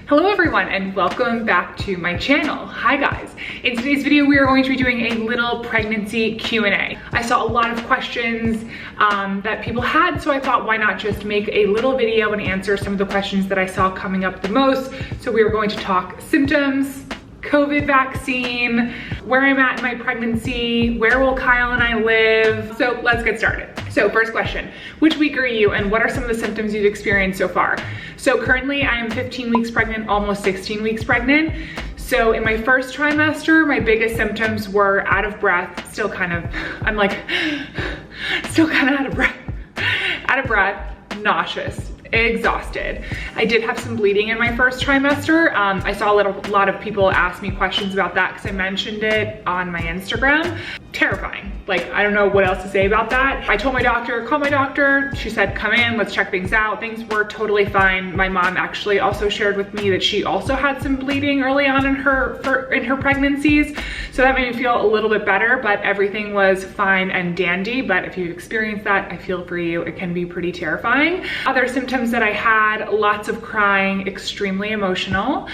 Hello everyone and welcome back to my channel. Hi guys. In today's video we are going to be doing a little pregnancy Q&A. I saw a lot of questions that people had, so I thought why not just make a little video and answer some of the questions that I saw coming up the most. So we are going to talk symptoms, COVID vaccine, where I'm at in my pregnancy, where will Kyle and I live. So let's get started. So first question, which week are you and what are some of the symptoms you've experienced so far? So currently I am 15 weeks pregnant, almost 16 weeks pregnant. So in my first trimester, my biggest symptoms were out of breath, still kind of out of breath, nauseous, exhausted. I did have some bleeding in my first trimester. I saw a lot of people ask me questions about that because I mentioned it on my Instagram. Terrifying. Like, I don't know what else to say about that. I told my doctor, call my doctor. She said, come in, let's check things out. Things were totally fine. My mom actually also shared with me that she also had some bleeding early on in her pregnancies. So that made me feel a little bit better, but everything was fine and dandy. But if you've experienced that, I feel for you. It can be pretty terrifying. Other symptoms that I had, lots of crying, extremely emotional.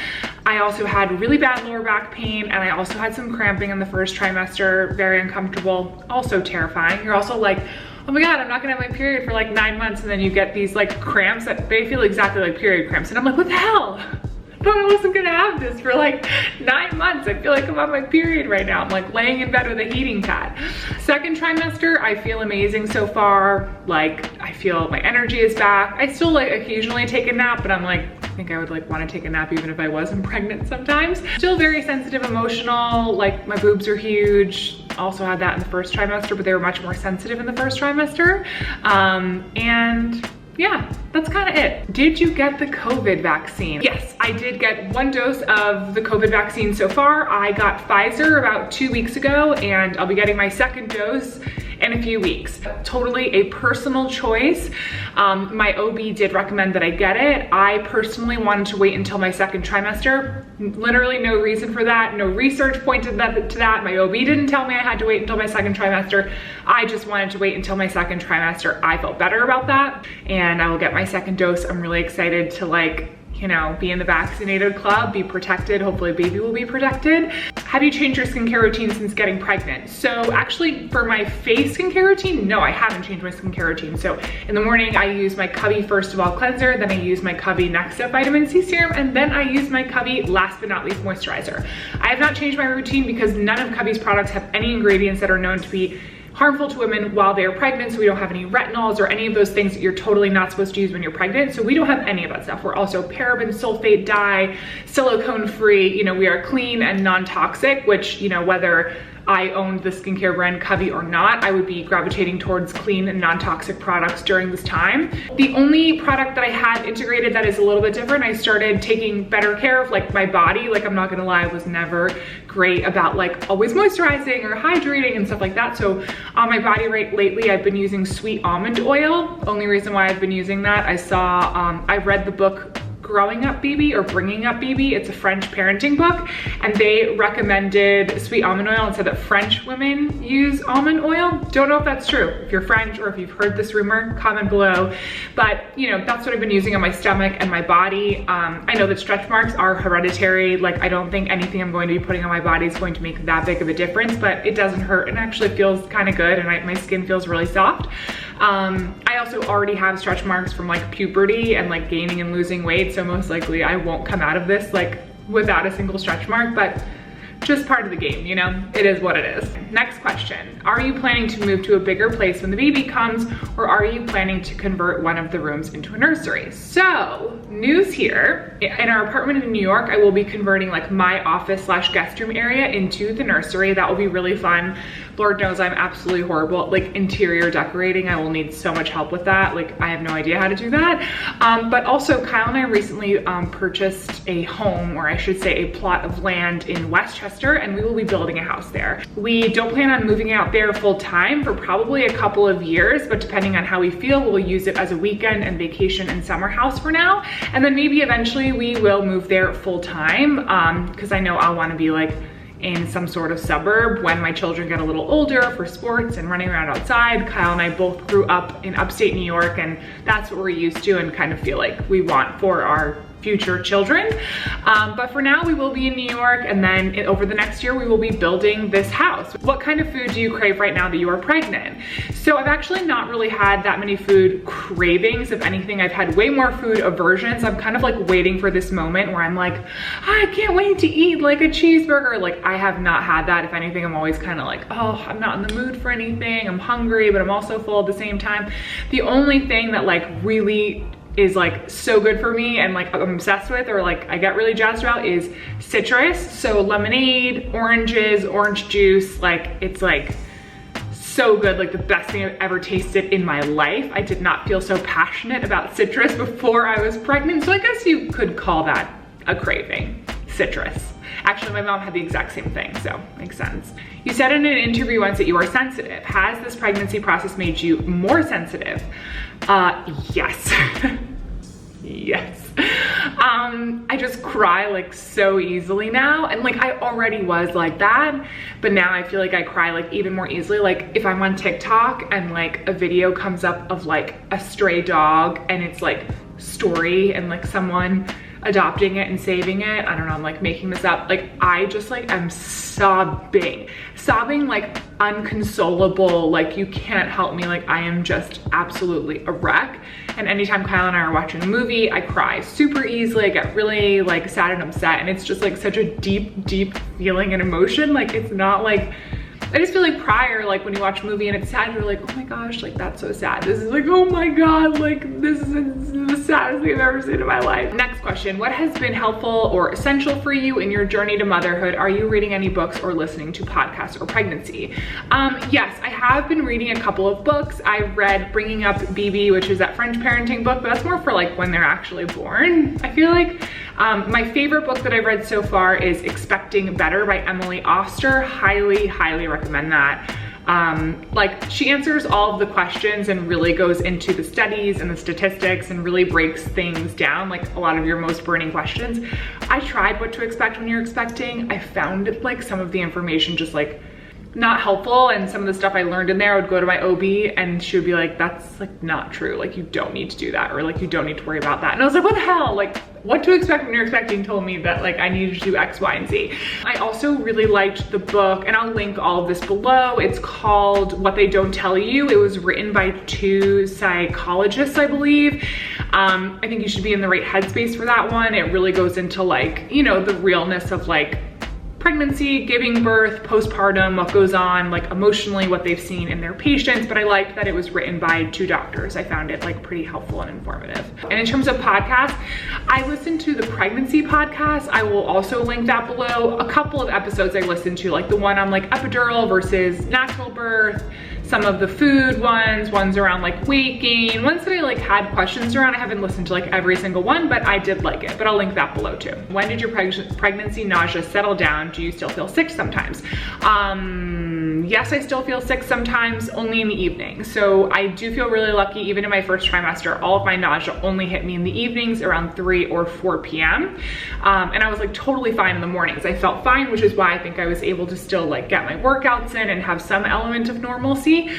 I also had really bad lower back pain, and I also had some cramping in the first trimester, very uncomfortable, also terrifying. You're also like, oh my God, I'm not gonna have my period for like 9 months, and then you get these like cramps that they feel exactly like period cramps. And I'm like, what the hell? I thought I wasn't gonna have this for like 9 months. I feel like I'm on my period right now. I'm like laying in bed with a heating pad. Second trimester, I feel amazing so far. Like, I feel my energy is back. I still like occasionally take a nap, but I'm like, I think I would like want to take a nap even if I wasn't pregnant sometimes. Still very sensitive, emotional, like my boobs are huge. Also had that in the first trimester, but they were much more sensitive in the first trimester. And yeah, that's kind of it. Did you get the COVID vaccine? Yes, I did get 1 dose of the COVID vaccine so far. I got Pfizer about 2 weeks ago, and I'll be getting my second dose in a few weeks. Totally a personal choice. My OB did recommend that I get it. I personally wanted to wait until my second trimester. Literally no reason for that. No research pointed to that. My OB didn't tell me I had to wait until my second trimester. I just wanted to wait until my second trimester. I felt better about that, and I will get my second dose. I'm really excited to like, you know, be in the vaccinated club, be protected. Hopefully baby will be protected. Have you changed your skincare routine since getting pregnant? So actually for my face skincare routine, no, I haven't changed my skincare routine. So in the morning I use my Covey First of All cleanser, then I use my Covey Next Step Vitamin C serum, and then I use my Covey Last But Not Least moisturizer. I have not changed my routine because none of Covey's products have any ingredients that are known to be harmful to women while they are pregnant. So we don't have any retinols or any of those things that you're totally not supposed to use when you're pregnant. So we don't have any of that stuff. We're also paraben, sulfate, dye, silicone free. You know, we are clean and non-toxic, which, you know, whether I owned the skincare brand Covey or not, I would be gravitating towards clean and non-toxic products during this time. The only product that I had integrated that is a little bit different, I started taking better care of like my body. Like, I'm not gonna lie, I was never great about like always moisturizing or hydrating and stuff like that. So on my body lately, I've been using sweet almond oil. Only reason why I've been using that, I read the book Growing Up Baby or Bringing Up Baby. It's a French parenting book, and they recommended sweet almond oil and said that French women use almond oil. Don't know if that's true. If you're French or if you've heard this rumor, comment below. But you know, that's what I've been using on my stomach and my body. I know that stretch marks are hereditary. Like, I don't think anything I'm going to be putting on my body is going to make that big of a difference, but it doesn't hurt and actually feels kind of good, and my skin feels really soft. I also already have stretch marks from like puberty and like gaining and losing weight, so most likely I won't come out of this like without a single stretch mark, but just part of the game, you know? It is what it is. Next question. Are you planning to move to a bigger place when the baby comes, or are you planning to convert one of the rooms into a nursery? So, news here. In our apartment in New York, I will be converting like my office / guest room area into the nursery. That will be really fun. Lord knows I'm absolutely horrible at like interior decorating. I will need so much help with that. Like, I have no idea how to do that. But also Kyle and I recently purchased a home, or I should say a plot of land in Westchester, and we will be building a house there. We don't plan on moving out there full time for probably a couple of years, but depending on how we feel, we'll use it as a weekend and vacation and summer house for now. And then maybe eventually we will move there full time, because I know I'll want to be like in some sort of suburb when my children get a little older for sports and running around outside. Kyle and I both grew up in upstate New York, and that's what we're used to and kind of feel like we want for our future children. But for now we will be in New York, and then over the next year we will be building this house. What kind of food do you crave right now that you are pregnant? So I've actually not really had that many food cravings. If anything, I've had way more food aversions. I'm kind of like waiting for this moment where I'm like, I can't wait to eat like a cheeseburger. Like I have not had that. If anything, I'm always kind of like, oh, I'm not in the mood for anything. I'm hungry, but I'm also full at the same time. The only thing that like really is like so good for me and like I'm obsessed with, or like I get really jazzed about, is citrus. So lemonade, oranges, orange juice, like it's like so good, like the best thing I've ever tasted in my life. I did not feel so passionate about citrus before I was pregnant, so I guess you could call that a craving, citrus. Actually, my mom had the exact same thing, so makes sense. You said in an interview once that you are sensitive. Has this pregnancy process made you more sensitive? Yes. Yes. I just cry like so easily now, and like I already was like that, but now I feel like I cry like even more easily. Like if I'm on TikTok and like a video comes up of like a stray dog and it's like story and like someone adopting it and saving it, I don't know, I'm like making this up, like I just like I'm sobbing like unconsolable, like you can't help me, like I am just absolutely a wreck. And anytime Kyle and I are watching a movie, I cry super easily. I get really like sad and upset, and it's just like such a deep feeling and emotion. Like it's not like, I just feel like prior, like when you watch a movie and it's sad, you're like, oh my gosh, like that's so sad. This is like, oh my God, like this is the saddest thing I've ever seen in my life. Next question, what has been helpful or essential for you in your journey to motherhood? Are you reading any books or listening to podcasts or pregnancy? Yes, I have been reading a couple of books. I read Bringing Up BB, which is that French parenting book, but that's more for like when they're actually born. I feel like my favorite book that I've read so far is Expecting Better by Emily Oster. Highly recommend that. Like she answers all of the questions and really goes into the studies and the statistics and really breaks things down, like a lot of your most burning questions. I tried What to Expect When You're Expecting. I found like some of the information just like not helpful, and some of the stuff I learned in there, I would go to my OB and she would be like, that's like not true, like you don't need to do that, or like you don't need to worry about that. And I was like, what the hell? Like What to Expect When You're Expecting told me that like I needed to do X, Y, and Z. I also really liked the book, and I'll link all of this below. It's called What They Don't Tell You. It was written by 2 psychologists, I believe. I think you should be in the right headspace for that one. It really goes into like, you know, the realness of like pregnancy, giving birth, postpartum, what goes on, like emotionally, what they've seen in their patients. But I liked that it was written by 2 doctors. I found it like pretty helpful and informative. And in terms of podcasts, I listened to the pregnancy podcast. I will also link that below. A couple of episodes I listened to, like the one on like epidural versus natural birth, some of the food ones around like weight gain, ones that I like had questions around. I haven't listened to like every single one, but I did like it, but I'll link that below too. When did your pregnancy nausea settle down? Do you still feel sick sometimes? Yes, I still feel sick sometimes, only in the evening. So I do feel really lucky. Even in my first trimester, all of my nausea only hit me in the evenings around 3 or 4 p.m. And I was like totally fine in the mornings. I felt fine, which is why I think I was able to still like get my workouts in and have some element of normalcy.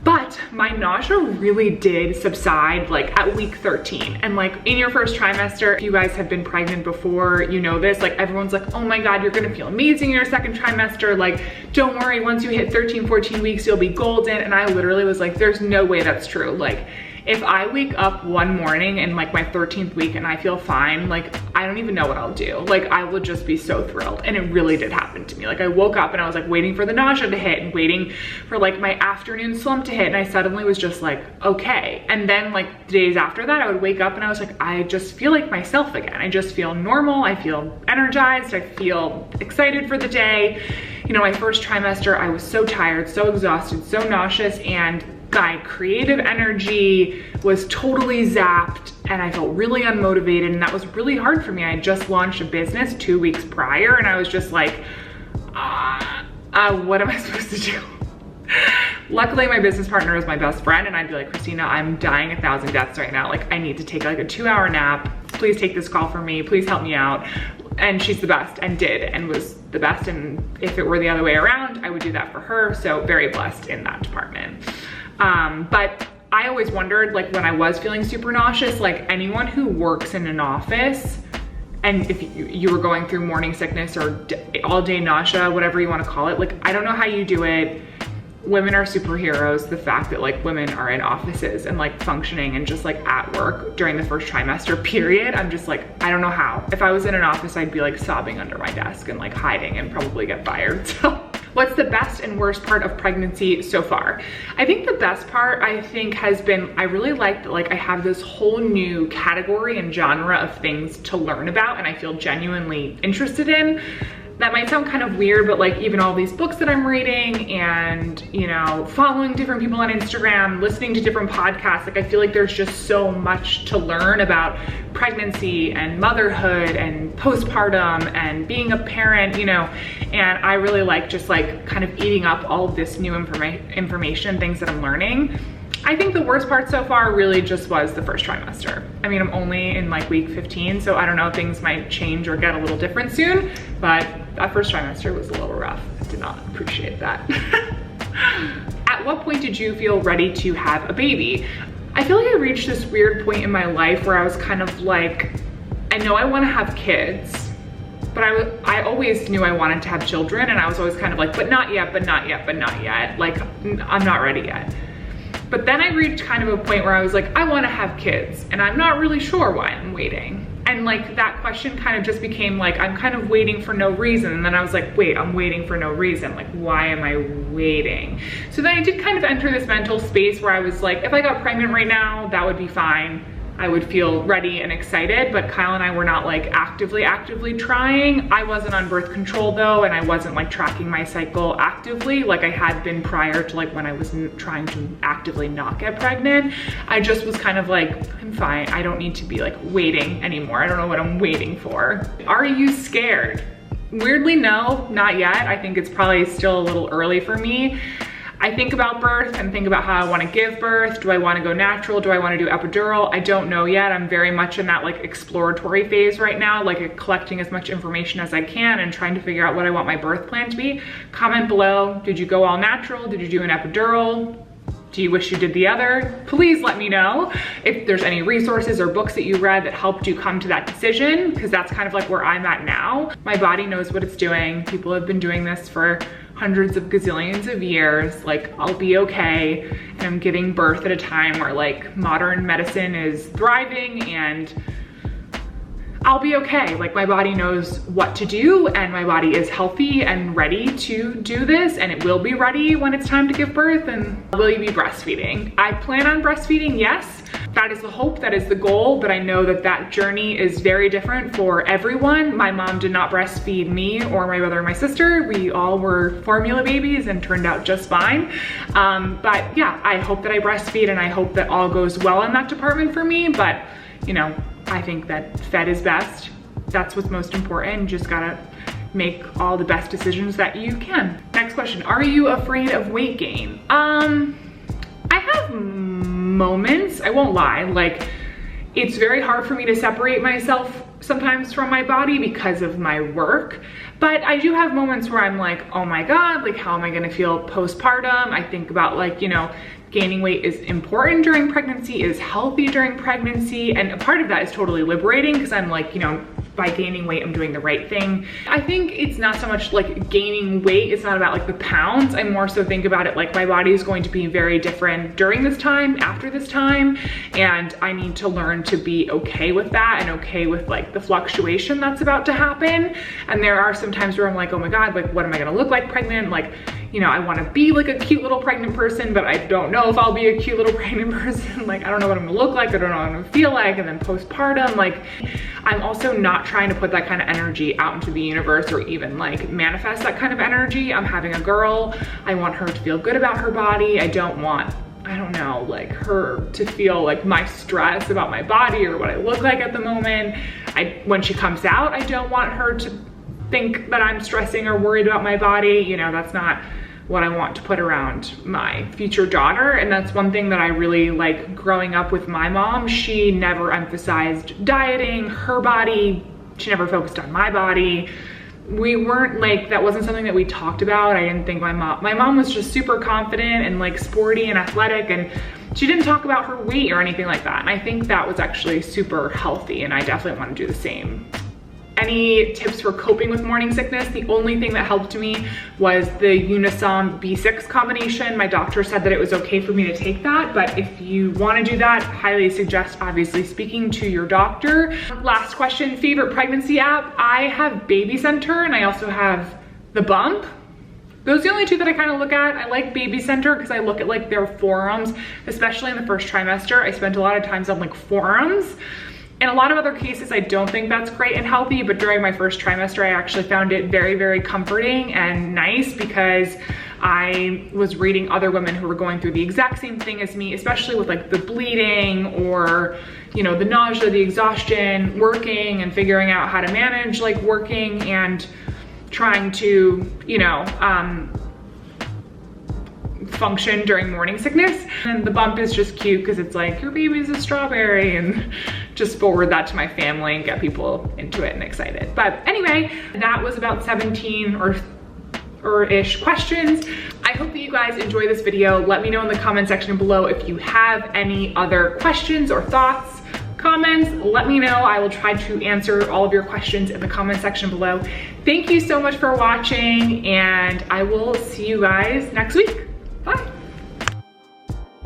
But my nausea really did subside like at week 13. And like in your first trimester, if you guys have been pregnant before, you know this, like everyone's like, oh my God, you're gonna feel amazing in your second trimester. Like, don't worry, once you hit 13, 14 weeks, you'll be golden. And I literally was like, there's no way that's true. Like, if I wake up one morning in like my 13th week and I feel fine, like I don't even know what I'll do. Like I will just be so thrilled. And it really did happen to me. Like I woke up and I was like waiting for the nausea to hit and waiting for like my afternoon slump to hit. And I suddenly was just like, okay. And then like days after that, I would wake up and I was like, I just feel like myself again. I just feel normal. I feel energized. I feel excited for the day. You know, my first trimester, I was so tired, so exhausted, so nauseous, and my creative energy was totally zapped and I felt really unmotivated, and that was really hard for me. I had just launched a business 2 weeks prior and I was just like, what am I supposed to do? Luckily, my business partner is my best friend, and I'd be like, Christina, I'm dying 1,000 deaths right now. Like I need to take like a 2-hour nap. Please take this call for me. Please help me out. And she's the best, and did, and was the best. And if it were the other way around, I would do that for her. So very blessed in that department. But I always wondered, like when I was feeling super nauseous, like anyone who works in an office, and if you were going through morning sickness or all day nausea, whatever you want to call it, like I don't know how you do it. Women are superheroes. The fact that like women are in offices and like functioning and just like at work during the first trimester period, I'm just like, I don't know how. If I was in an office, I'd be like sobbing under my desk and like hiding and probably get fired. So what's the best and worst part of pregnancy so far? I think the best part, I think, has been, I really like that like I have this whole new category and genre of things to learn about and I feel genuinely interested in. That might sound kind of weird, but like even all these books that I'm reading and, you know, following different people on Instagram, listening to different podcasts, like I feel like there's just so much to learn about pregnancy and motherhood and postpartum and being a parent, you know, and I really like just like kind of eating up all of this new information and things that I'm learning. I think the worst part so far really just was the first trimester. I mean, I'm only in like week 15, so I don't know, things might change or get a little different soon, but that first trimester was a little rough. I did not appreciate that. At what point did you feel ready to have a baby? I feel like I reached this weird point in my life where I was kind of like, I know I want to have kids, but I always knew I wanted to have children, and I was always kind of like, but not yet, but not yet, but not yet. Like, I'm not ready yet. But then I reached kind of a point where I was like, I want to have kids and I'm not really sure why I'm waiting. And like that question kind of just became like, I'm kind of waiting for no reason. And then I was like, wait, I'm waiting for no reason. Like, why am I waiting? So then I did kind of enter this mental space where I was like, if I got pregnant right now, that would be fine. I would feel ready and excited, but Kyle and I were not like actively trying. I wasn't on birth control though, and I wasn't like tracking my cycle actively like I had been prior to like when I was trying to actively not get pregnant. I just was kind of like, I'm fine. I don't need to be like waiting anymore. I don't know what I'm waiting for. Are you scared? Weirdly, no, not yet. I think it's probably still a little early for me. I think about birth and think about how I want to give birth. Do I want to go natural? Do I want to do epidural? I don't know yet. I'm very much in that like exploratory phase right now, like collecting as much information as I can and trying to figure out what I want my birth plan to be. Comment below. Did you go all natural? Did you do an epidural? Do you wish you did the other? Please let me know if there's any resources or books that you read that helped you come to that decision, because that's kind of like where I'm at now. My body knows what it's doing. People have been doing this for hundreds of gazillions of years. Like, I'll be okay. And I'm giving birth at a time where like modern medicine is thriving and I'll be okay. Like, my body knows what to do and my body is healthy and ready to do this, and it will be ready when it's time to give birth. And will you be breastfeeding? I plan on breastfeeding, yes. That is the hope, that is the goal, but I know that that journey is very different for everyone. My mom did not breastfeed me or my brother or my sister. We all were formula babies and turned out just fine. But yeah, I hope that I breastfeed and I hope that all goes well in that department for me. But you know, I think that fed is best. That's what's most important. You just gotta make all the best decisions that you can. Next question, are you afraid of weight gain? I have moments, I won't lie, like it's very hard for me to separate myself sometimes from my body because of my work, but I do have moments where I'm like, oh my God, like how am I gonna feel postpartum? I think about like, you know, gaining weight is important during pregnancy, is healthy during pregnancy, and a part of that is totally liberating because I'm like, you know, by gaining weight, I'm doing the right thing. I think it's not so much like gaining weight, it's not about like the pounds. I more so think about it like my body is going to be very different during this time, after this time, and I need to learn to be okay with that and okay with like the fluctuation that's about to happen. And there are some times where I'm like, oh my God, like what am I gonna look like pregnant? Like, you know, I wanna be like a cute little pregnant person, but I don't know if I'll be a cute little pregnant person. Like, I don't know what I'm gonna look like, I don't know what I'm gonna feel like, and then postpartum, like, I'm also not trying to put that kind of energy out into the universe or even like manifest that kind of energy. I'm having a girl, I want her to feel good about her body. I don't want, I don't know, like her to feel like my stress about my body or what I look like at the moment. When she comes out, I don't want her to think that I'm stressing or worried about my body. You know, that's not what I want to put around my future daughter. And that's one thing that I really like growing up with my mom. She never emphasized dieting, her body. She never focused on my body. we weren't like, that wasn't something that we talked about. I didn't think my mom was just super confident and like sporty and athletic, and she didn't talk about her weight or anything like that. And I think that was actually super healthy, and I definitely want to do the same. Any tips for coping with morning sickness? The only thing that helped me was the Unisom B6 combination. My doctor said that it was okay for me to take that, but if you want to do that, highly suggest obviously speaking to your doctor. Last question, favorite pregnancy app? I have Baby Center and I also have The Bump. Those are the only two that I kind of look at. I like Baby Center because I look at like their forums, especially in the first trimester. I spent a lot of times on like forums. In a lot of other cases, I don't think that's great and healthy, but during my first trimester, I actually found it very, very comforting and nice because I was reading other women who were going through the exact same thing as me, especially with like the bleeding or, you know, the nausea, the exhaustion, working and figuring out how to manage like working and trying to, you know, function during morning sickness. And The Bump is just cute because it's like, your baby's a strawberry, and just forward that to my family and get people into it and excited. But anyway, that was about 17 or ish questions. I hope that you guys enjoy this video. Let me know in the comment section below if you have any other questions or thoughts, comments. Let me know. I will try to answer all of your questions in the comment section below. Thank you so much for watching, and I will see you guys next week.